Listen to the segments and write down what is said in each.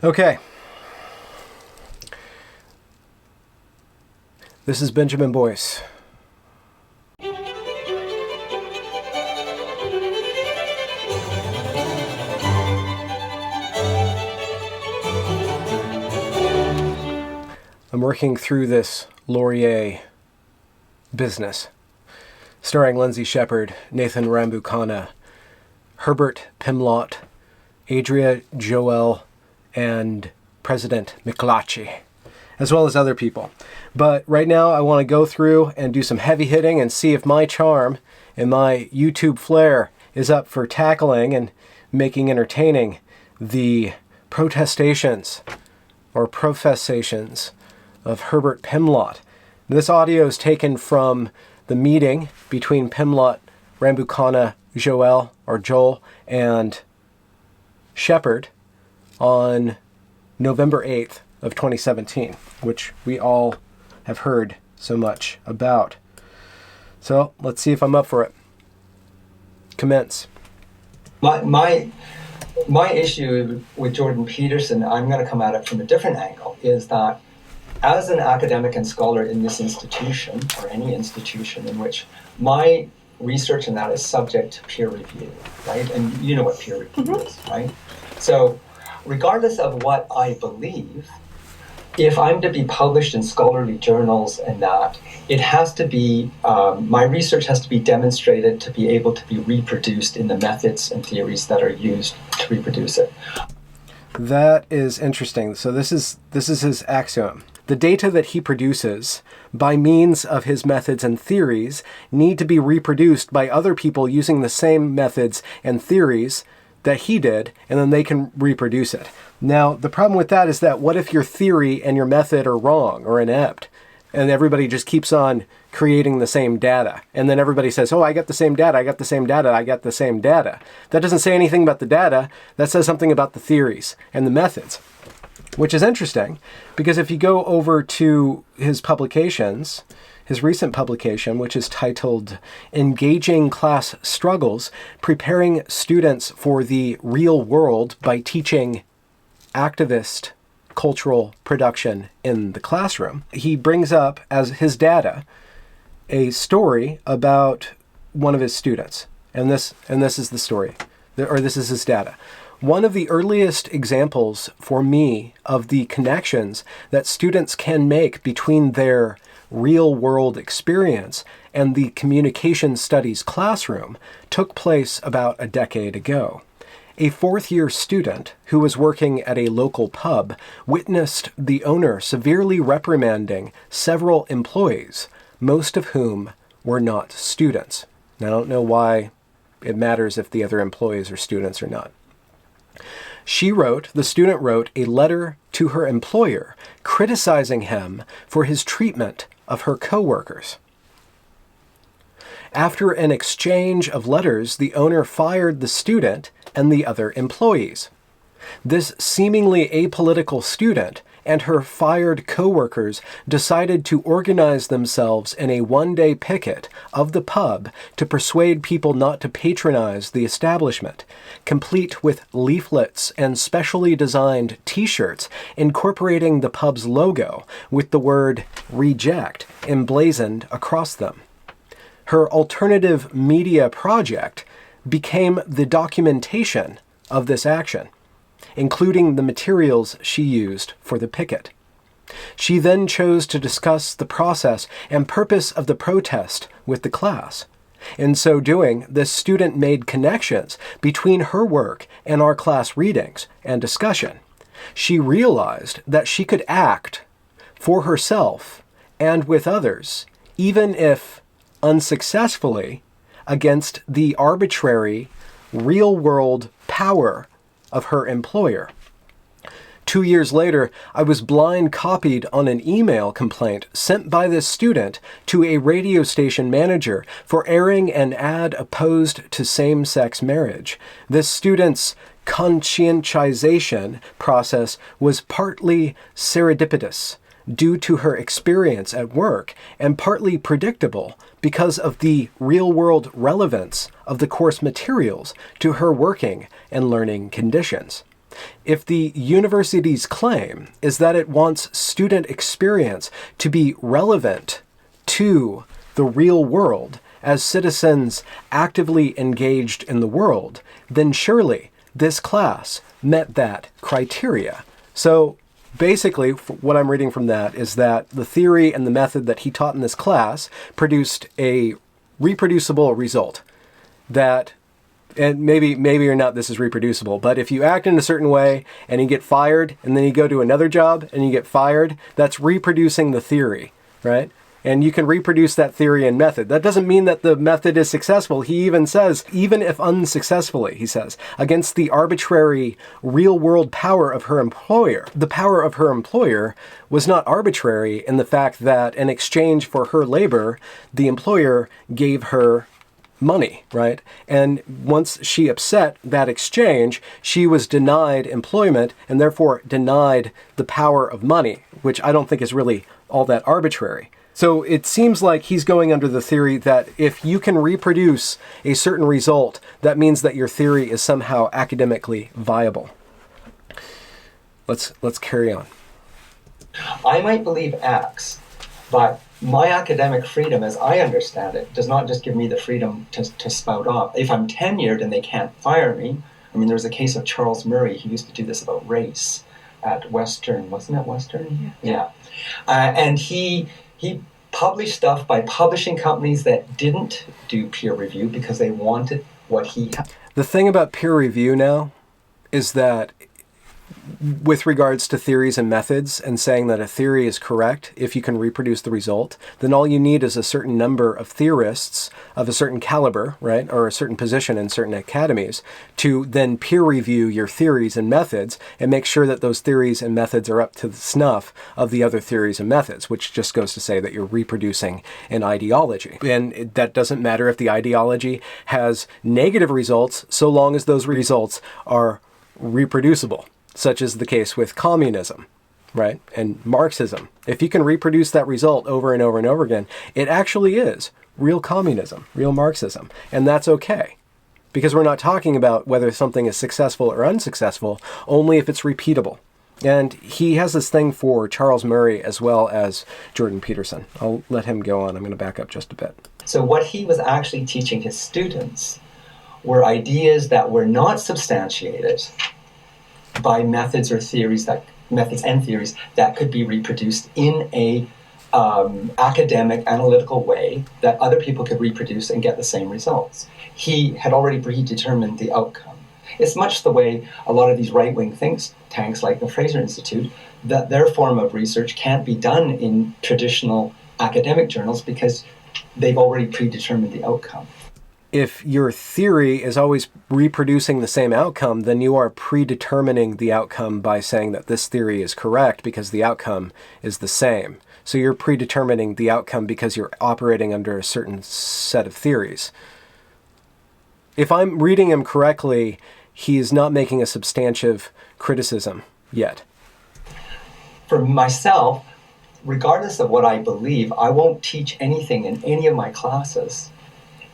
Okay. This is Benjamin Boyce. I'm working through this Laurier business, starring Lindsay Shepard, Nathan Rambukkana, Herbert Pimlott, Adria Joel, and President McClatchy, as well as other people. But right now I want to go through and do some heavy hitting and see if my charm and my YouTube flair is up for tackling and making entertaining the protestations or professations of Herbert Pimlott. This audio is taken from the meeting between Pimlott, Rambukkana, Joel, and Shepard on November 8th of 2017, which we all have heard so much about. So let's see if I'm up for it. Commence. My issue with Jordan Peterson, I'm going to come at it from a different angle, is that as an academic and scholar in this institution, or any institution in which my research in that is subject to peer review, right? And you know what peer review is, right? So regardless of what I believe, if I'm to be published in scholarly journals and that, it has to be, my research has to be demonstrated to be able to be reproduced in the methods and theories that are used to reproduce it. That is interesting. So this is his axiom. The data that he produces by means of his methods and theories need to be reproduced by other people using the same methods and theories that he did, and then they can reproduce it. Now, the problem with that is that what if your theory and your method are wrong or inept, and everybody just keeps on creating the same data, and then everybody says, oh, I got the same data, I got the same data, I got the same data. That doesn't say anything about the data, that says something about the theories and the methods, which is interesting, because if you go over to his publications, his recent publication, which is titled Engaging Class Struggles, Preparing Students for the Real World by Teaching Activist Cultural Production in the Classroom, he brings up as his data a story about one of his students. And this is the story, or this is his data. One of the earliest examples for me of the connections that students can make between their real-world experience and the communication studies classroom took place about a decade ago. A fourth-year student who was working at a local pub witnessed the owner severely reprimanding several employees, most of whom were not students. Now, I don't know why it matters if the other employees are students or not. The student wrote a letter to her employer criticizing him for his treatment of her coworkers. After an exchange of letters, the owner fired the student and the other employees. This seemingly apolitical student and her fired coworkers decided to organize themselves in a one-day picket of the pub to persuade people not to patronize the establishment, complete with leaflets and specially designed t-shirts incorporating the pub's logo with the word "reject" emblazoned across them. Her alternative media project became the documentation of this action, including the materials she used for the picket. She then chose to discuss the process and purpose of the protest with the class. In so doing, the student made connections between her work and our class readings and discussion. She realized that she could act for herself and with others, even if unsuccessfully, against the arbitrary, real-world power of her employer. 2 years later, I was blind copied on an email complaint sent by this student to a radio station manager for airing an ad opposed to same-sex marriage. This student's conscientization process was partly serendipitous due to her experience at work and partly predictable because of the real-world relevance of the course materials to her working and learning conditions. If the university's claim is that it wants student experience to be relevant to the real world as citizens actively engaged in the world, then surely this class met that criteria. So basically, what I'm reading from that is that the theory and the method that he taught in this class produced a reproducible result. That, and maybe or not this is reproducible, but if you act in a certain way and you get fired and then you go to another job and you get fired, that's reproducing the theory, right? And you can reproduce that theory and method. That doesn't mean that the method is successful. He even says, even if unsuccessfully, he says, against the arbitrary real-world power of her employer. The power of her employer was not arbitrary in the fact that in exchange for her labor, the employer gave her money, right? And once she upset that exchange, she was denied employment and therefore denied the power of money, which I don't think is really all that arbitrary. So it seems like he's going under the theory that if you can reproduce a certain result, that means that your theory is somehow academically viable. Let's carry on. I might believe X, but my academic freedom, as I understand it, does not just give me the freedom to spout off. If I'm tenured and they can't fire me, I mean, there's a case of Charles Murray. He used to do this about race at Western, wasn't it Western? Yeah. And he published stuff by publishing companies that didn't do peer review because they wanted what he had. The thing about peer review now is that with regards to theories and methods and saying that a theory is correct if you can reproduce the result, then all you need is a certain number of theorists of a certain caliber, right, or a certain position in certain academies to then peer review your theories and methods and make sure that those theories and methods are up to the snuff of the other theories and methods, which just goes to say that you're reproducing an ideology. And that doesn't matter if the ideology has negative results so long as those results are reproducible, such as the case with communism, right? And Marxism. If you can reproduce that result over and over and over again, it actually is real communism, real Marxism. And that's okay. Because we're not talking about whether something is successful or unsuccessful, only if it's repeatable. And he has this thing for Charles Murray as well as Jordan Peterson. I'll let him go on. I'm going to back up just a bit. So what he was actually teaching his students were ideas that were not substantiated by methods and theories that could be reproduced in a academic, analytical way that other people could reproduce and get the same results. He had already predetermined the outcome. It's much the way a lot of these right-wing think tanks like the Fraser Institute, that their form of research can't be done in traditional academic journals because they've already predetermined the outcome. If your theory is always reproducing the same outcome, then you are predetermining the outcome by saying that this theory is correct because the outcome is the same. So you're predetermining the outcome because you're operating under a certain set of theories. If I'm reading him correctly, he's not making a substantive criticism yet. For myself, regardless of what I believe, I won't teach anything in any of my classes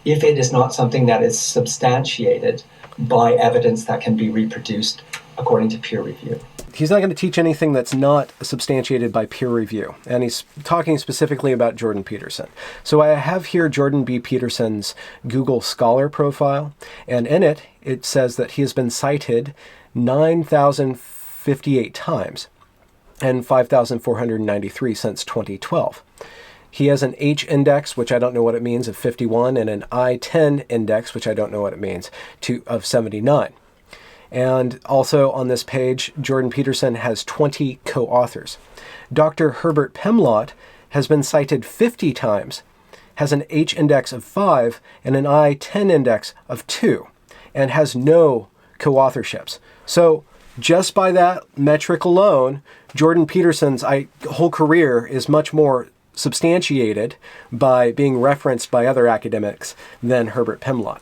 if it is not something that is substantiated by evidence that can be reproduced according to peer review. He's not going to teach anything that's not substantiated by peer review. And he's talking specifically about Jordan Peterson. So I have here Jordan B. Peterson's Google Scholar profile. And in it, it says that he has been cited 9,058 times and 5,493 since 2012. He has an H index, which I don't know what it means, of 51, and an I-10 index, which I don't know what it means, of 79. And also on this page, Jordan Peterson has 20 co-authors. Dr. Herbert Pemlott has been cited 50 times, has an H index of 5, and an I-10 index of 2, and has no co-authorships. So just by that metric alone, Jordan Peterson's whole career is much more substantiated by being referenced by other academics than Herbert Pemlott.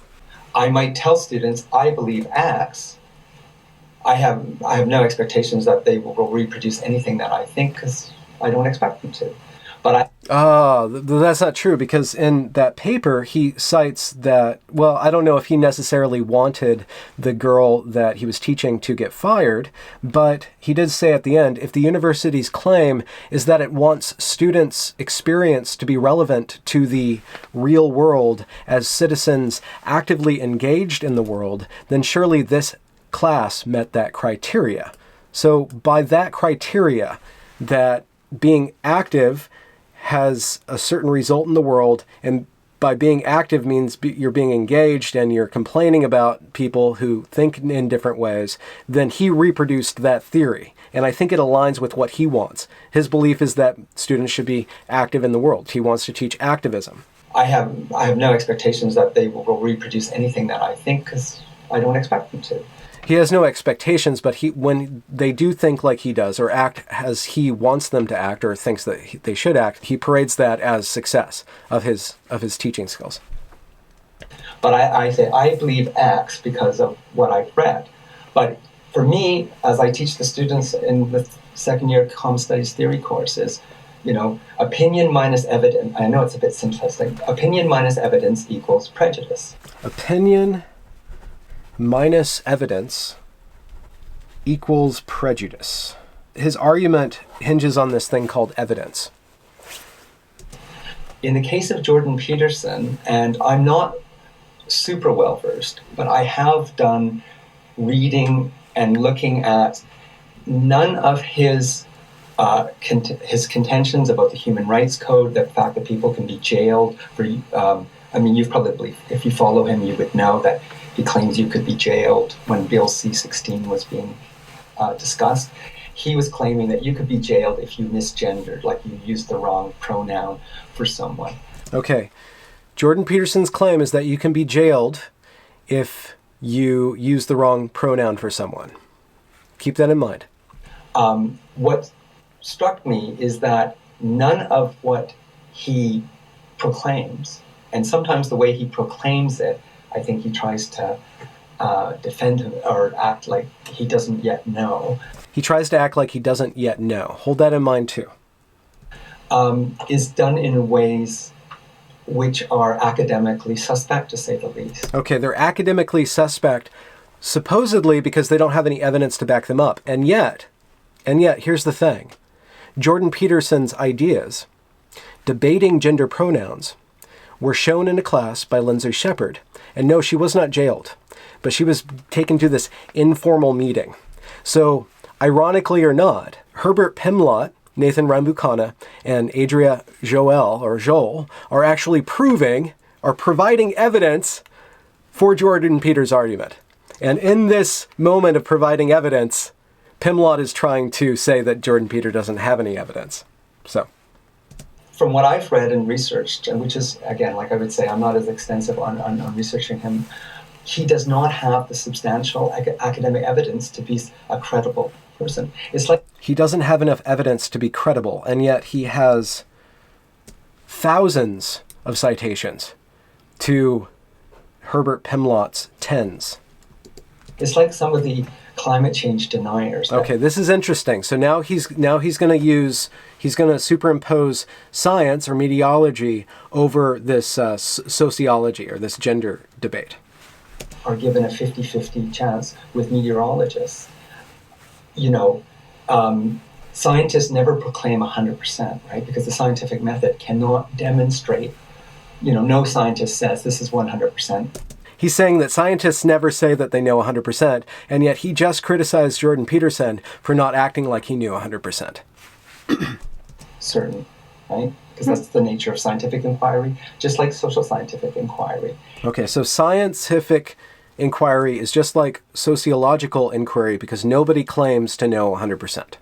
I might tell students, I believe X. I have no expectations that they will reproduce anything that I think because I don't expect them to. But That's not true, because in that paper he cites that, well, I don't know if he necessarily wanted the girl that he was teaching to get fired, but he did say at the end, if the university's claim is that it wants students' experience to be relevant to the real world as citizens actively engaged in the world, then surely this class met that criteria. So by that criteria, that being active has a certain result in the world, and by being active means you're being engaged and you're complaining about people who think in different ways, then he reproduced that theory. And I think it aligns with what he wants. His belief is that students should be active in the world. He wants to teach activism. I have no expectations that they will reproduce anything that I think, because I don't expect them to. He has no expectations, but when they do think like he does, or act as he wants them to act, or thinks that they should act, he parades that as success of his teaching skills. But I say I believe X because of what I've read. But for me, as I teach the students in the second year Common Studies Theory courses, opinion minus evidence, I know it's a bit simplistic, opinion minus evidence equals prejudice. Opinion minus evidence equals prejudice. His argument hinges on this thing called evidence. In the case of Jordan Peterson, and I'm not super well versed, but I have done reading and looking at none of his contentions about the Human Rights Code, the fact that people can be jailed for, you've probably, if you follow him, you would know that he claims you could be jailed when Bill C-16 was being discussed. He was claiming that you could be jailed if you misgendered, like you used the wrong pronoun for someone. Okay. Jordan Peterson's claim is that you can be jailed if you use the wrong pronoun for someone. Keep that in mind. What struck me is that none of what he proclaims, and sometimes the way he proclaims it, I think he tries to defend him or act like he doesn't yet know. He tries to act like he doesn't yet know. Hold that in mind too. Is done in ways which are academically suspect, to say the least. Okay, they're academically suspect, supposedly because they don't have any evidence to back them up. And yet, here's the thing. Jordan Peterson's ideas, debating gender pronouns, were shown in a class by Lindsay Shepard. And no, she was not jailed, but she was taken to this informal meeting. So, ironically or not, Herbert Pimlott, Nathan Rambukkana, and Adria Joel are actually providing evidence for Jordan Peters' argument. And in this moment of providing evidence, Pimlott is trying to say that Jordan Peter doesn't have any evidence. So, from what I've read and researched, and which is, again, like I would say, I'm not as extensive on researching him, he does not have the substantial academic evidence to be a credible person. It's like he doesn't have enough evidence to be credible, and yet he has thousands of citations to Herbert Pimlott's tens. It's like some of the climate change deniers. Okay, this is interesting. So now he's going to superimpose science or meteorology over this sociology or this gender debate. Are given a 50-50 chance with meteorologists. Scientists never proclaim 100%, right? Because the scientific method cannot demonstrate, no scientist says this is 100%. He's saying that scientists never say that they know 100%, and yet he just criticized Jordan Peterson for not acting like he knew 100%. Certain, right? Because that's the nature of scientific inquiry, just like social scientific inquiry. Okay, so scientific inquiry is just like sociological inquiry because nobody claims to know 100%.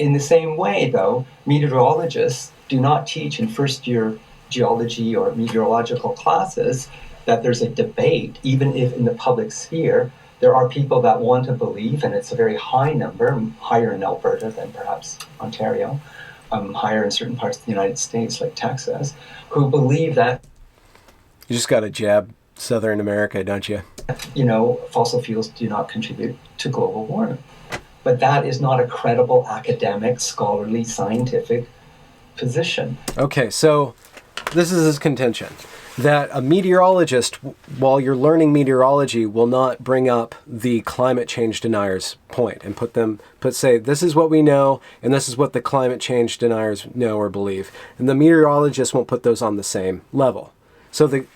In the same way, though, meteorologists do not teach in first-year geology or meteorological classes that there's a debate, even if in the public sphere there are people that want to believe, and it's a very high number, higher in Alberta than perhaps Ontario, higher in certain parts of the United States like Texas, who believe that... You just got to jab Southern America, don't you? Fossil fuels do not contribute to global warming. But that is not a credible academic, scholarly, scientific position. Okay, so this is his contention, that a meteorologist, while you're learning meteorology, will not bring up the climate change deniers' point and say, this is what we know, and this is what the climate change deniers know or believe. And the meteorologist won't put those on the same level. So the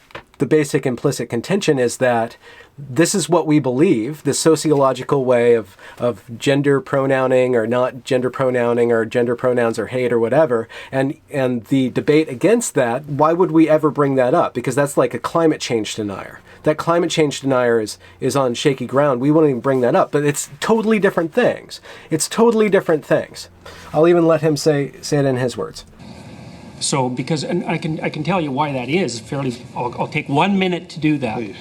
basic implicit contention is that this is what we believe, the sociological way of gender pronouncing or not gender pronouncing, or gender pronouns or hate or whatever, and the debate against that, why would we ever bring that up? Because that's like a climate change denier. That climate change denier is on shaky ground. We won't even bring that up, but it's totally different things. It's totally different things. I'll even let him say it in his words. So, because, and I can tell you why that is fairly, I'll take 1 minute to do that. Please.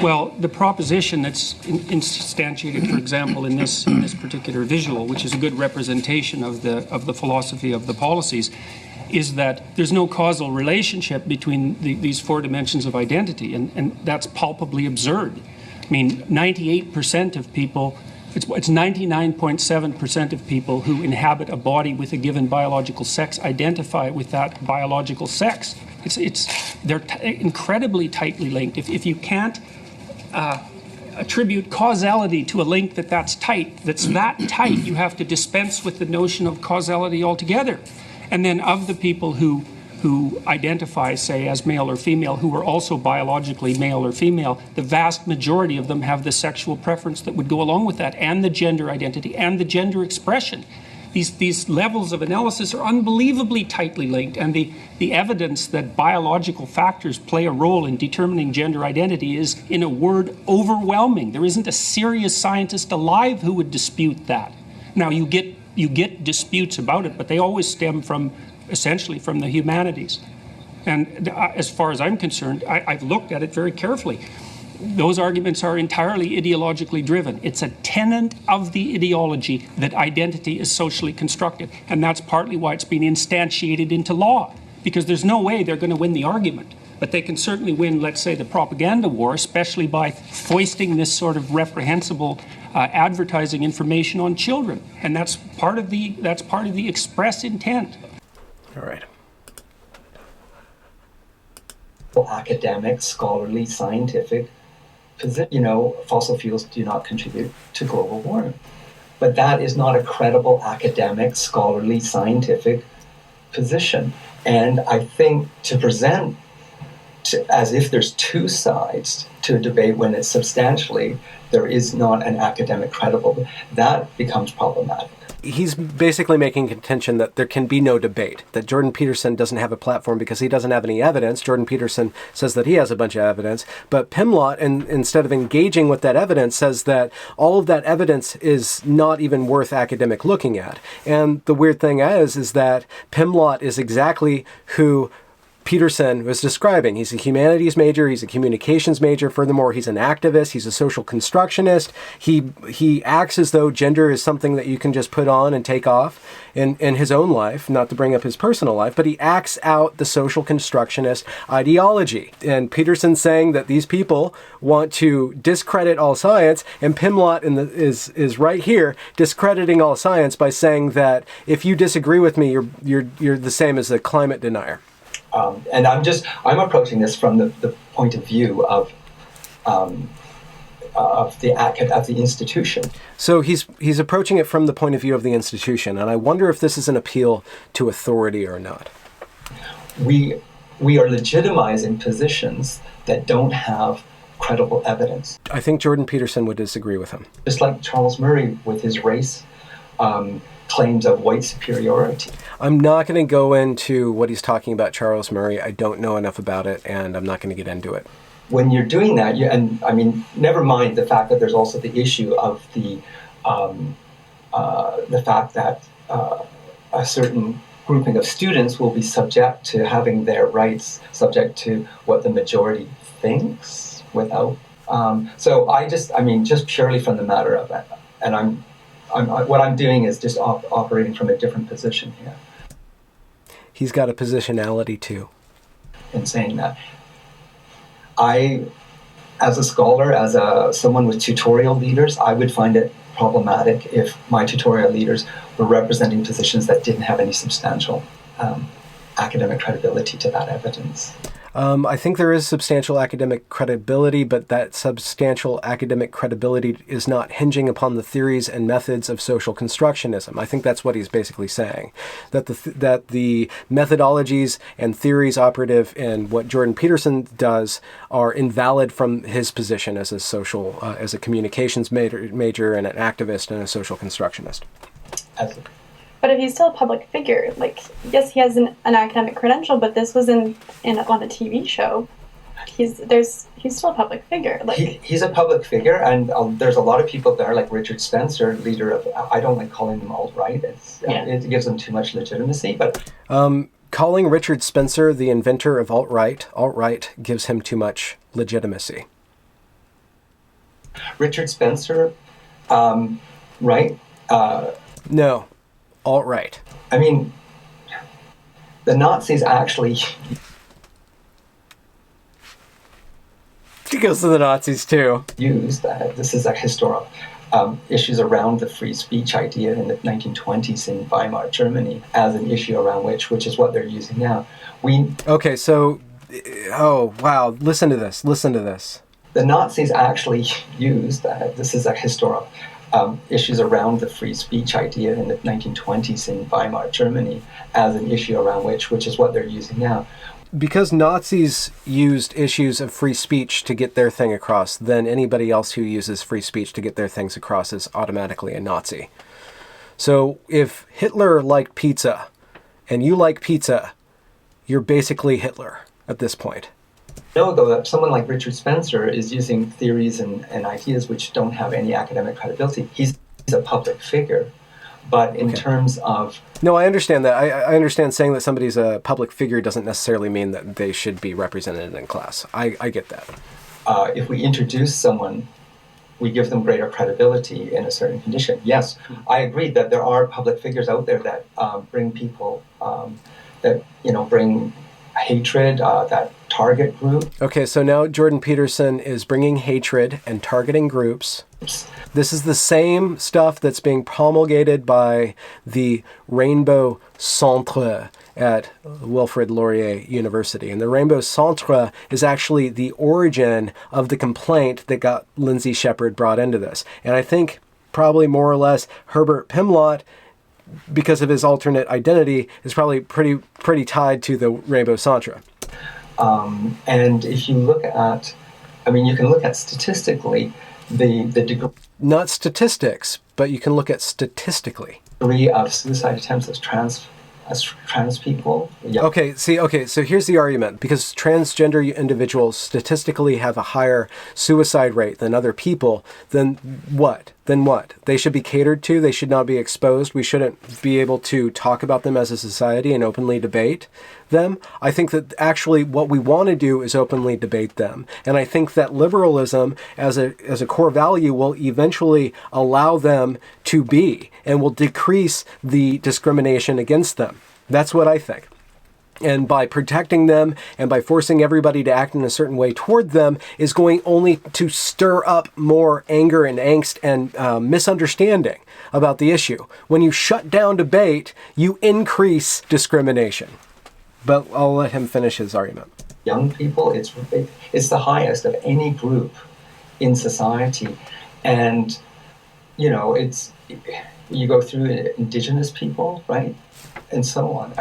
Well, the proposition that's instantiated, for example, in this particular visual, which is a good representation of the philosophy of the policies, is that there's no causal relationship between these four dimensions of identity, and that's palpably absurd. I mean, 98% of people, it's 99.7% of people who inhabit a body with a given biological sex identify with that biological sex. They're incredibly tightly linked. If you can't attribute causality to a link that's tight, you have to dispense with the notion of causality altogether. And then of the people who identify, say, as male or female, who are also biologically male or female, the vast majority of them have the sexual preference that would go along with that, and the gender identity, and the gender expression. These levels of analysis are unbelievably tightly linked, and the evidence that biological factors play a role in determining gender identity is, in a word, overwhelming. There isn't a serious scientist alive who would dispute that. Now, you get disputes about it, but they always stem essentially from the humanities. And as far as I'm concerned, I've looked at it very carefully. Those arguments are entirely ideologically driven. It's a tenet of the ideology that identity is socially constructed, and that's partly why it's been instantiated into law, because there's no way they're going to win the argument. But they can certainly win, let's say, the propaganda war, especially by foisting this sort of reprehensible advertising information on children, and that's part of the express intent. All right. Academic, scholarly, scientific position, fossil fuels do not contribute to global warming. But that is not a credible academic, scholarly, scientific position. And I think to present as if there's two sides to a debate when it's substantially there is not an academic credible, that becomes problematic. He's basically making contention that there can be no debate, that Jordan Peterson doesn't have a platform because he doesn't have any evidence. Jordan Peterson says that he has a bunch of evidence, but Pimlott, instead of engaging with that evidence, says that all of that evidence is not even worth academic looking at. And the weird thing is that Pimlott is exactly who Peterson was describing. He's a humanities major, he's a communications major, furthermore he's an activist, he's a social constructionist, he acts as though gender is something that you can just put on and take off in his own life, not to bring up his personal life, but he acts out the social constructionist ideology. And Peterson's saying that these people want to discredit all science, and Pimlott is right here discrediting all science by saying that if you disagree with me, you're the same as a climate denier. And I'm approaching this from the point of view of the institution. So he's approaching it from the point of view of the institution, and I wonder if this is an appeal to authority or not. We are legitimizing positions that don't have credible evidence. I think Jordan Peterson would disagree with him. Just like Charles Murray with his race claims of white superiority. I'm not going to go into what he's talking about Charles Murray. I don't know enough about it, and I'm not going to get into it. When you're doing that, never mind the fact that there's also the issue of the fact that a certain grouping of students will be subject to having their rights subject to what the majority thinks without. Just purely from the matter of it, and what I'm doing is just operating from a different position here. He's got a positionality too. In saying that, I, as a scholar, someone with tutorial leaders, I would find it problematic if my tutorial leaders were representing positions that didn't have any substantial academic credibility to that evidence? I think there is substantial academic credibility, but that substantial academic credibility is not hinging upon the theories and methods of social constructionism. I think that's what he's basically saying, that the methodologies and theories operative in what Jordan Peterson does are invalid from his position as a as a communications major and an activist and a social constructionist. But if he's still a public figure, like, yes, he has an academic credential, but this was on a TV show. He's still a public figure. Like, he's a public figure, and there's a lot of people there, like Richard Spencer, leader of, I don't like calling them alt-right. It gives them too much legitimacy, but... Calling Richard Spencer the inventor of alt-right gives him too much legitimacy. Richard Spencer, right? No. Alt-right. I mean, the Nazis actually... He goes to the Nazis too. Used that. This is a historical issues around the free speech idea in the 1920s in Weimar, Germany, as an issue around which is what they're using now. Okay, so... Oh, wow. Listen to this. The Nazis actually used that. This is a historical... issues around the free speech idea in the 1920s in Weimar, Germany, as an issue around which is what they're using now. Because Nazis used issues of free speech to get their thing across, then anybody else who uses free speech to get their things across is automatically a Nazi. So if Hitler liked pizza, and you like pizza, you're basically Hitler at this point. Know, though, that someone like Richard Spencer is using theories and ideas which don't have any academic credibility. He's a public figure, but in terms of... No, I understand that. I understand saying that somebody's a public figure doesn't necessarily mean that they should be represented in class. I get that. If we introduce someone, we give them greater credibility in a certain condition. Yes, I agree that there are public figures out there that bring people, bring hatred, that target group. Okay, so now Jordan Peterson is bringing hatred and targeting groups. This is the same stuff that's being promulgated by the Rainbow Centre at Wilfrid Laurier University. And the Rainbow Centre is actually the origin of the complaint that got Lindsay Shepherd brought into this. And I think probably more or less Herbert Pimlott, because of his alternate identity, is probably pretty tied to the Rainbow Centre. And if you look at, you can look at statistically the degree... Not statistics, but you can look at statistically. ...degree of suicide attempts as trans people. Yeah. Okay, so here's the argument. Because transgender individuals statistically have a higher suicide rate than other people, then what? They should be catered to, they should not be exposed, we shouldn't be able to talk about them as a society and openly debate them. I think that actually what we want to do is openly debate them. And I think that liberalism as a core value will eventually allow them to be and will decrease the discrimination against them. That's what I think. And by protecting them and by forcing everybody to act in a certain way toward them is going only to stir up more anger and angst and misunderstanding about the issue. When you shut down debate, you increase discrimination. But I'll let him finish his argument. Young people, it's the highest of any group in society. And, you go through indigenous people, right? And so on.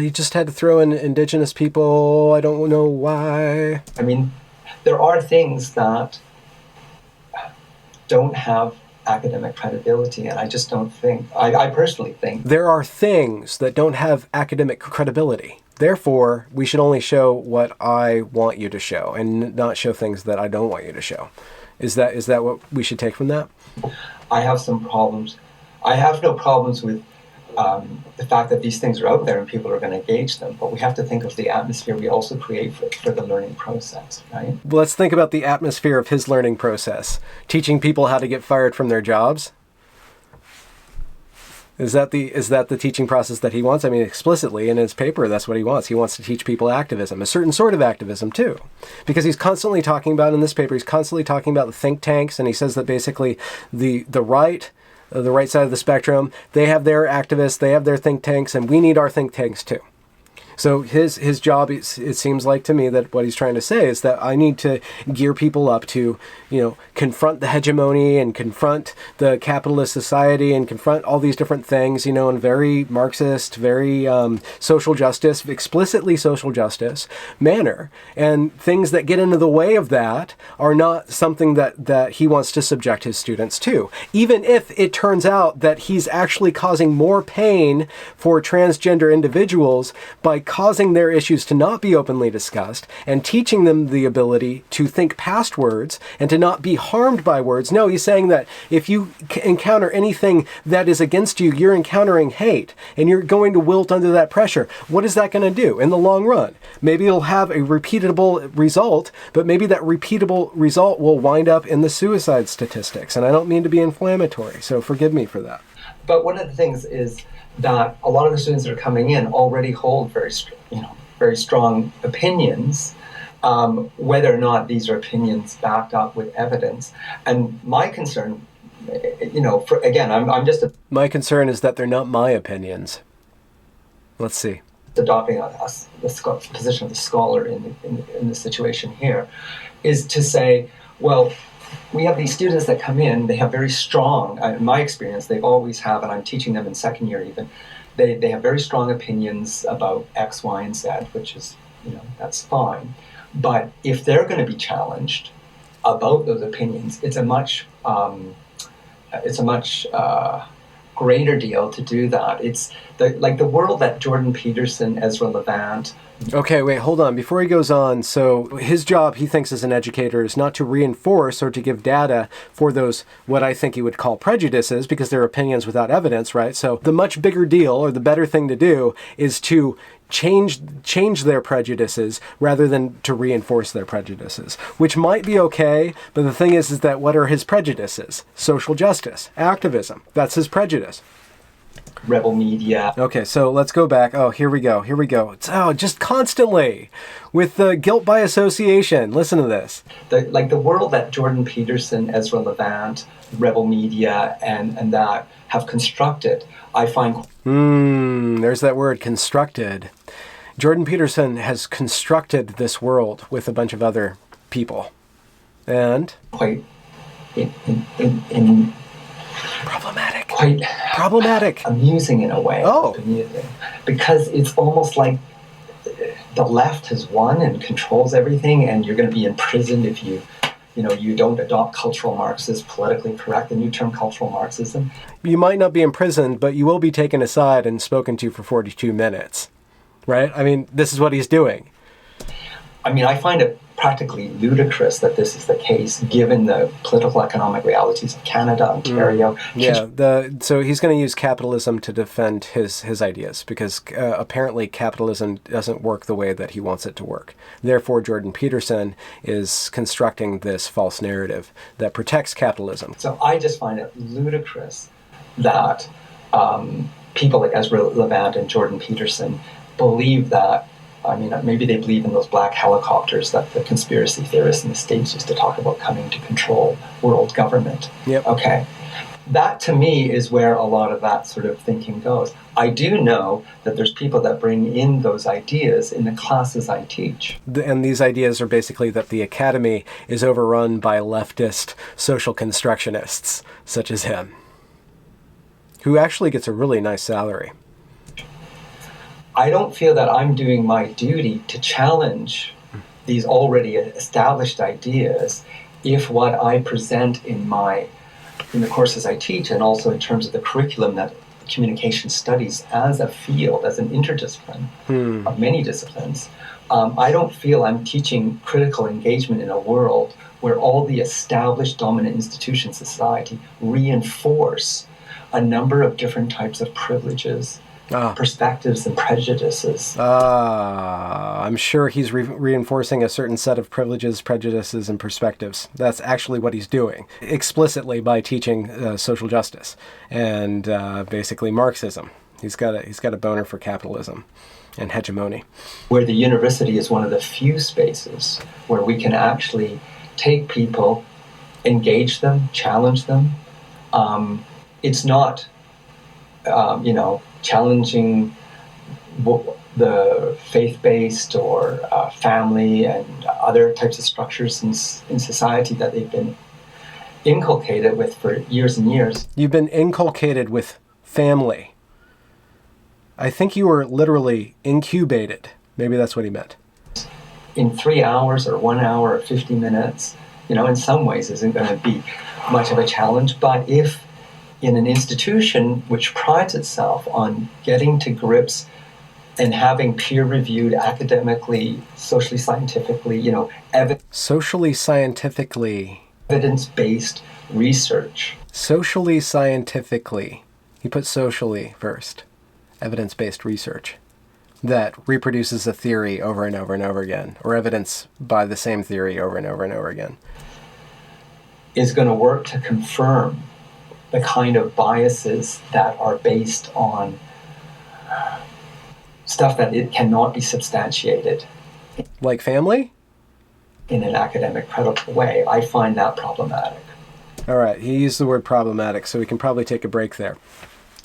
You just had to throw in indigenous people. I don't know why. There are things that don't have academic credibility, and I just don't think, I personally think... There are things that don't have academic credibility. Therefore, we should only show what I want you to show, and not show things that I don't want you to show. Is that what we should take from that? I have some problems. I have no problems with the fact that these things are out there and people are going to engage them, but we have to think of the atmosphere we also create for the learning process, right? Well, let's think about the atmosphere of his learning process. Teaching people how to get fired from their jobs? Is that the teaching process that he wants? Explicitly in his paper, that's what he wants. He wants to teach people activism, a certain sort of activism too. Because he's constantly talking about, in this paper, he's constantly talking about the think tanks, and he says that basically the right, the right side of the spectrum, they have their activists, they have their think tanks, and we need our think tanks too. So his job, it seems like to me that what he's trying to say is that I need to gear people up to, confront the hegemony and confront the capitalist society and confront all these different things, in very Marxist, very social justice, explicitly social justice manner. And things that get into the way of that are not something that he wants to subject his students to. Even if it turns out that he's actually causing more pain for transgender individuals by causing their issues to not be openly discussed and teaching them the ability to think past words and to not be harmed by words. No, he's saying that if you encounter anything that is against you, you're encountering hate and you're going to wilt under that pressure. What is that going to do in the long run? Maybe it'll have a repeatable result, but maybe that repeatable result will wind up in the suicide statistics. And I don't mean to be inflammatory, so forgive me for that. But one of the things is that a lot of the students that are coming in already hold very strong opinions, whether or not these are opinions backed up with evidence. And my concern, I'm just my concern is that they're not my opinions. Let's see. Adopting the position of the scholar in the situation here, is to say, well, we have these students that come in, they have very strong, in my experience, they always have, and I'm teaching them in second year even, they have very strong opinions about X, Y, and Z, which is, that's fine. But if they're going to be challenged about those opinions, it's a much greater deal to do that. It's the world that Jordan Peterson, Ezra Levant. Okay, wait, hold on. Before he goes on, so his job, he thinks as an educator, is not to reinforce or to give data for those, what I think he would call prejudices, because they're opinions without evidence, right? So the much bigger deal, or the better thing to do, is to change their prejudices rather than to reinforce their prejudices, which might be okay, but the thing is that what are his prejudices? Social justice, activism, that's his prejudice. Rebel media. Okay, so let's go back. Oh, here we go. It's just constantly with the guilt by association. Listen to this. The world that Jordan Peterson, Ezra Levant, Rebel Media, and that have constructed, I find... There's that word, constructed. Jordan Peterson has constructed this world with a bunch of other people. And? Quite problematic. Amusing in a way. Oh. Because it's almost like the left has won and controls everything, and you're going to be imprisoned if you don't adopt cultural Marxism, politically correct, the new term cultural Marxism. You might not be imprisoned, but you will be taken aside and spoken to for 42 minutes, right? I mean, this is what he's doing. I mean, I find it practically ludicrous that this is the case, given the political economic realities of Canada, Ontario. So he's going to use capitalism to defend his ideas, because apparently capitalism doesn't work the way that he wants it to work. Therefore, Jordan Peterson is constructing this false narrative that protects capitalism. So I just find it ludicrous that people like Ezra Levant and Jordan Peterson believe that. I mean, maybe they believe in those black helicopters that the conspiracy theorists in the States used to talk about coming to control world government. Yep. Okay. That, to me, is where a lot of that sort of thinking goes. I do know that there's people that bring in those ideas in the classes I teach. And these ideas are basically that the academy is overrun by leftist social constructionists, such as him, who actually gets a really nice salary. I don't feel that I'm doing my duty to challenge these already established ideas if what I present in the courses I teach, and also in terms of the curriculum that communication studies as a field, as an interdiscipline of many disciplines, I don't feel I'm teaching critical engagement in a world where all the established dominant institutions of society reinforce a number of different types of privileges, perspectives and prejudices. I'm sure he's reinforcing a certain set of privileges, prejudices, and perspectives. That's actually what he's doing, explicitly by teaching social justice and basically Marxism. He's got a boner for capitalism and hegemony. Where the university is one of the few spaces where we can actually take people, engage them, challenge them, it's not, challenging the faith-based or family and other types of structures in society that they've been inculcated with for years and years. You've been inculcated with family. I think you were literally incubated. Maybe that's what he meant. In 3 hours or 1 hour or 50 minutes, in some ways isn't going to be much of a challenge. But if in an institution which prides itself on getting to grips and having peer-reviewed, academically, socially, scientifically, Socially scientifically. evidence-based research. Socially scientifically. He put socially first. Evidence-based research that reproduces a theory over and over and over again, or evidence by the same theory over and over and over again, is going to work to confirm the kind of biases that are based on stuff that it cannot be substantiated. Like family? In an academic, credible way. I find that problematic. All right, he used the word problematic, so we can probably take a break there.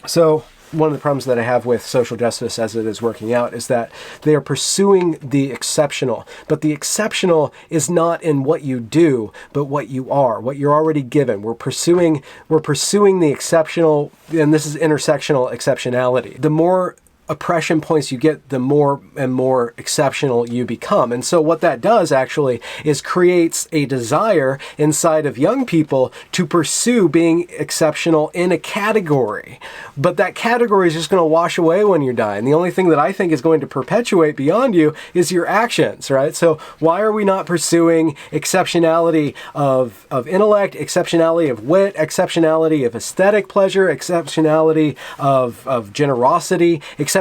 So one of the problems that I have with social justice as it is working out is that they are pursuing the exceptional. But the exceptional is not in what you do, but what you are, what you're already given. We're pursuing the exceptional, and this is intersectional exceptionality. The more oppression points you get, the more and more exceptional you become. And so what that does actually is creates a desire inside of young people to pursue being exceptional in a category. But that category is just going to wash away when you die. And the only thing that I think is going to perpetuate beyond you is your actions, right? So why are we not pursuing exceptionality of intellect, exceptionality of wit, exceptionality of aesthetic pleasure, exceptionality of generosity, exceptionality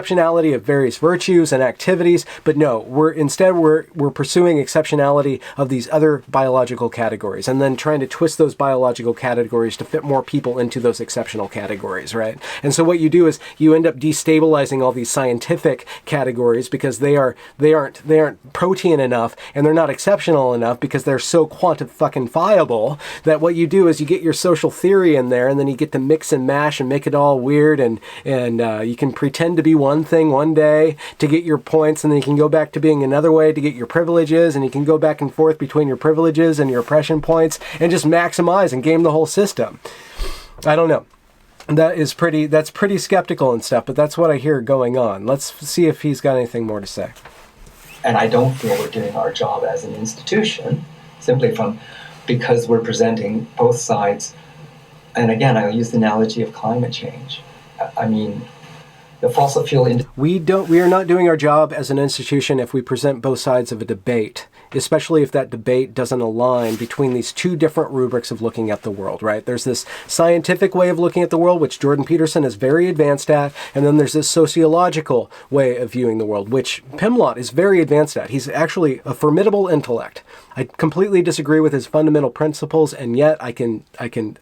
of various virtues and activities? But no, we're pursuing exceptionality of these other biological categories, and then trying to twist those biological categories to fit more people into those exceptional categories, right? And so what you do is you end up destabilizing all these scientific categories because they aren't protean enough, and they're not exceptional enough because they're so quantifiable that what you do is you get your social theory in there, and then you get to mix and mash and make it all weird, and you can pretend to be one thing one day to get your points, and then you can go back to being another way to get your privileges, and you can go back and forth between your privileges and your oppression points and just maximize and game the whole system. I don't know. That's pretty skeptical and stuff, but that's what I hear going on. Let's see if he's got anything more to say. And I don't feel we're doing our job as an institution, because we're presenting both sides. And again, I'll use the analogy of climate change. I mean, the fossil fuel industry. We are not doing our job as an institution if we present both sides of a debate, especially if that debate doesn't align between these two different rubrics of looking at the world, right? There's this scientific way of looking at the world, which Jordan Peterson is very advanced at, and then there's this sociological way of viewing the world, which Pimlott is very advanced at. He's actually a formidable intellect. I completely disagree with his fundamental principles, and yet I can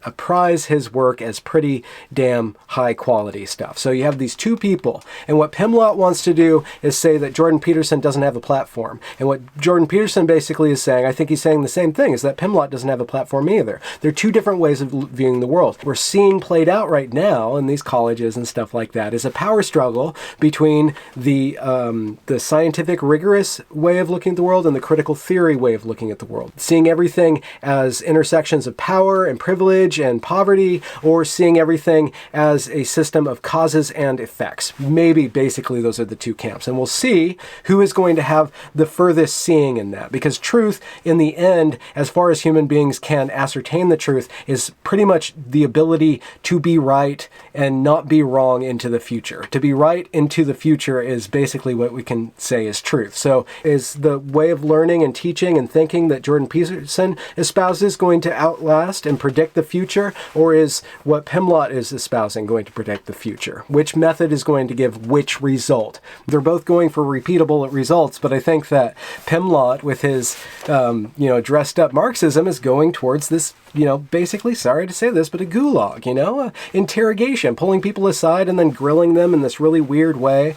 appraise his work as pretty damn high quality stuff. So you have these two people, and what Pimlott wants to do is say that Jordan Peterson doesn't have a platform. And what Jordan Peterson basically is saying, I think he's saying the same thing, is that Pimlott doesn't have a platform either. They're two different ways of viewing the world. We're seeing played out right now in these colleges and stuff like that is a power struggle between the scientific rigorous way of looking at the world and the critical theory way of looking at the world. Seeing everything as intersections of power and privilege and poverty, or seeing everything as a system of causes and effects. Maybe basically those are the two camps. And we'll see who is going to have the furthest seeing in that. Because truth, in the end, as far as human beings can ascertain the truth, is pretty much the ability to be right and not be wrong into the future. To be right into the future is basically what we can say is truth. So is the way of learning and teaching and thinking that Jordan Peterson espouses going to outlast and predict the future, or is what Pimlott is espousing going to predict the future? Which method is going to give which result? They're both going for repeatable results, but I think that Pimlott, with his dressed up Marxism, is going towards this, basically, sorry to say this, but a gulag, interrogation, pulling people aside and then grilling them in this really weird way.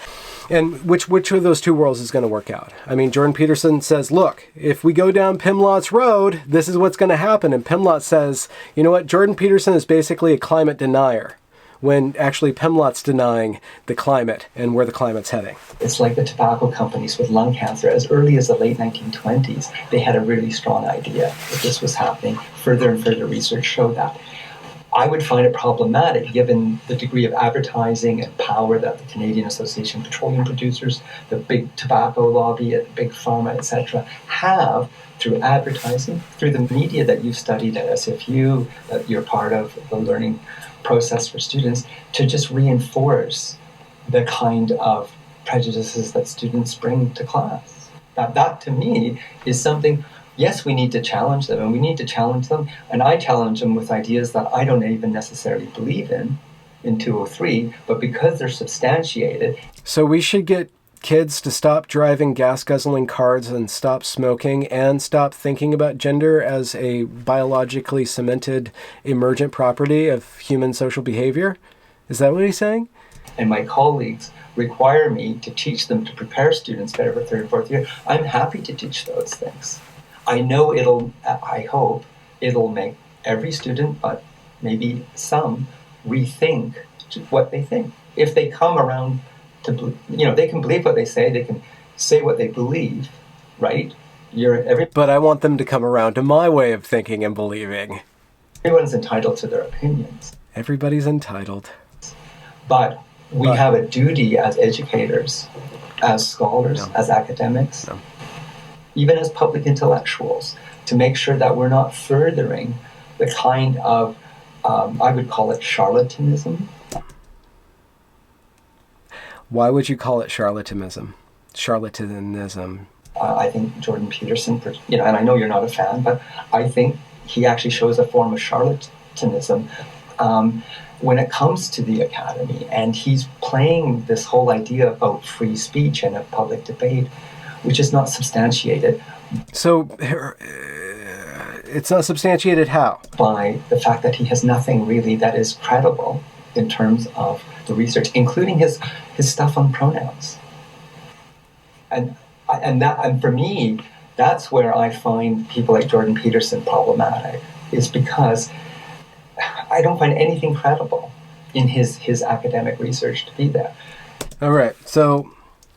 And which of those two worlds is going to work out? I mean, Jordan Peterson says, look, if we go down Pimlott's road, this is what's going to happen. And Pimlott says, you know what? Jordan Peterson is basically a climate denier. when actually Pemlot's denying the climate and where the climate's heading. It's like the tobacco companies with lung cancer. As early as the late 1920s, they had a really strong idea that this was happening. Further and further research showed that. I would find it problematic given the degree of advertising and power that the Canadian Association of Petroleum Producers, the big tobacco lobby, the big pharma, etc., have through advertising, through the media that you've studied at SFU, that you're part of the learning process for students, to just reinforce the kind of prejudices that students bring to class. That to me is something. Yes, we need to challenge them, and we need to challenge them. And I challenge them with ideas that I don't even necessarily believe in 203, but because they're substantiated. So we should get kids to stop driving gas-guzzling cars and stop smoking and stop thinking about gender as a biologically cemented emergent property of human social behavior? Is that what he's saying? And my colleagues require me to teach them to prepare students better for third and fourth year. I'm happy to teach those things. I know I hope it'll make every student, but maybe some, rethink what they think. If they come around to, they can believe what they can say what they believe, right? But I want them to come around to my way of thinking and believing. Everyone's entitled to their opinions. Everybody's entitled. But we have a duty as educators, as scholars, as academics, even as public intellectuals, to make sure that we're not furthering the kind of, I would call it charlatanism. Why would you call it charlatanism? Charlatanism. I think Jordan Peterson, and I know you're not a fan, but I think he actually shows a form of charlatanism when it comes to the academy. And he's playing this whole idea about free speech and a public debate, which is not substantiated. So it's not substantiated how? By the fact that he has nothing really that is credible in terms of the research, including his stuff on pronouns. And for me, that's where I find people like Jordan Peterson problematic, is because I don't find anything credible in his academic research to be there. All right, so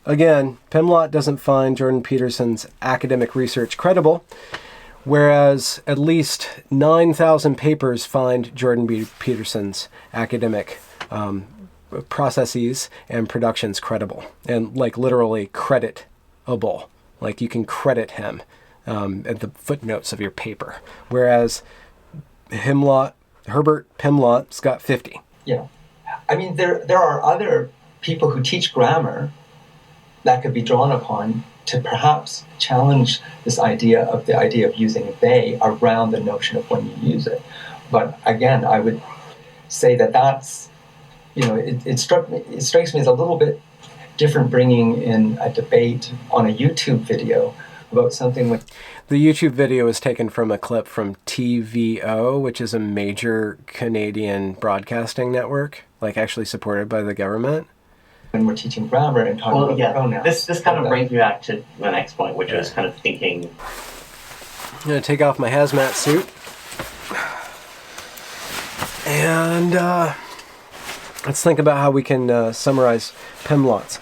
again, Pemlot doesn't find Jordan Peterson's academic research credible, whereas at least 9,000 papers find Jordan Peterson's academic processes and productions credible, and like literally creditable. Like you can credit him at the footnotes of your paper, whereas Herbert Pemlot's got 50. Yeah, I mean there are other people who teach grammar that could be drawn upon to perhaps challenge this idea of using they around the notion of when you use it. But again, I would say that's, it strikes me as a little bit different bringing in a debate on a YouTube video about something like... The YouTube video is taken from a clip from TVO, which is a major Canadian broadcasting network, like actually supported by the government. When we're teaching grammar and talking about pronouns. This kind of brings me back to the next point, which was kind of thinking... I'm going to take off my hazmat suit. And let's think about how we can summarize Pemlot's.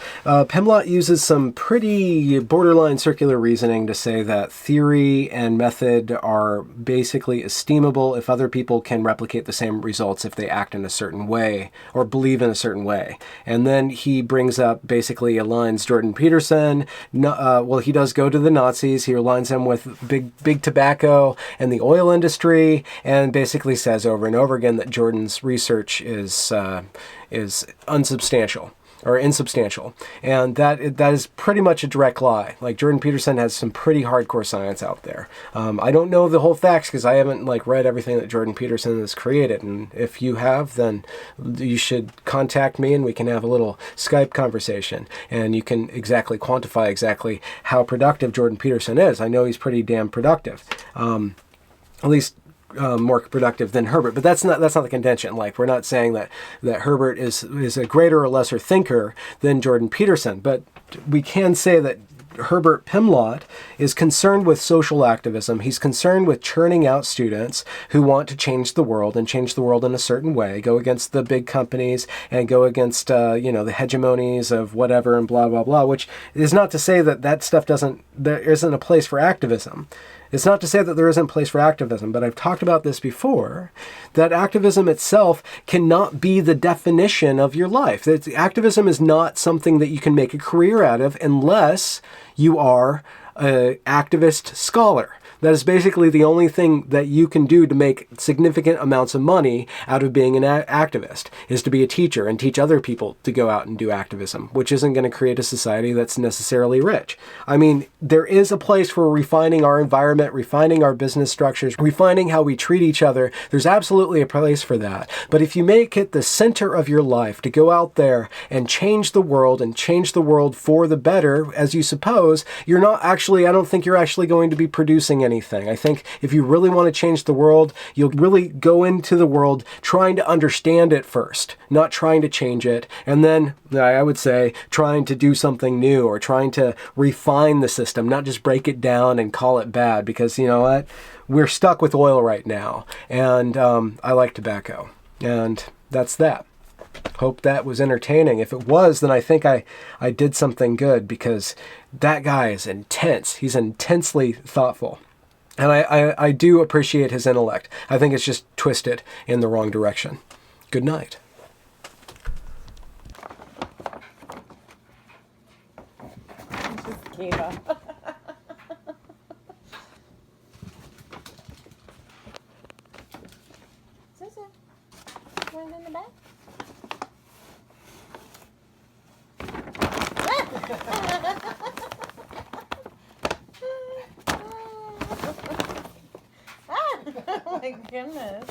Pemlot uses some pretty borderline circular reasoning to say that theory and method are basically esteemable if other people can replicate the same results if they act in a certain way or believe in a certain way. And then he brings up, basically aligns Jordan Peterson. He does go to the Nazis. He aligns them with big tobacco and the oil industry, and basically says over and over again that Jordan's research is unsubstantial or insubstantial, and that is pretty much a direct lie. Like Jordan Peterson has some pretty hardcore science out there. I don't know the whole facts because I haven't read everything that Jordan Peterson has created, and if you have, then you should contact me and we can have a little Skype conversation and you can exactly quantify exactly how productive Jordan Peterson is. I know he's pretty damn productive, at least more productive than Herbert, but that's not the contention. We're not saying that Herbert is a greater or lesser thinker than Jordan Peterson, but we can say that Herbert Pimlott is concerned with social activism. He's concerned with churning out students who want to change the world and change the world in a certain way, go against the big companies and go against, the hegemonies of whatever and blah, blah, blah, which is not to say that that stuff there isn't a place for activism. It's not to say that there isn't a place for activism, but I've talked about this before, that activism itself cannot be the definition of your life. Activism is not something that you can make a career out of unless you are an activist scholar. That is basically the only thing that you can do to make significant amounts of money out of being an activist, is to be a teacher and teach other people to go out and do activism, which isn't going to create a society that's necessarily rich. I mean, there is a place for refining our environment, refining our business structures, refining how we treat each other. There's absolutely a place for that. But if you make it the center of your life to go out there and change the world and change the world for the better, as you suppose, I don't think you're actually going to be producing anything. I think if you really want to change the world, you'll really go into the world trying to understand it first, not trying to change it. And then I would say trying to do something new or trying to refine the system, not just break it down and call it bad, because you know what? We're stuck with oil right now. And I like tobacco. And that's that. Hope that was entertaining. If it was, then I think I did something good, because that guy is intense. He's intensely thoughtful. And I do appreciate his intellect. I think it's just twisted in the wrong direction. Good night. Just gave up. Susan, want in the bed? Oh my goodness.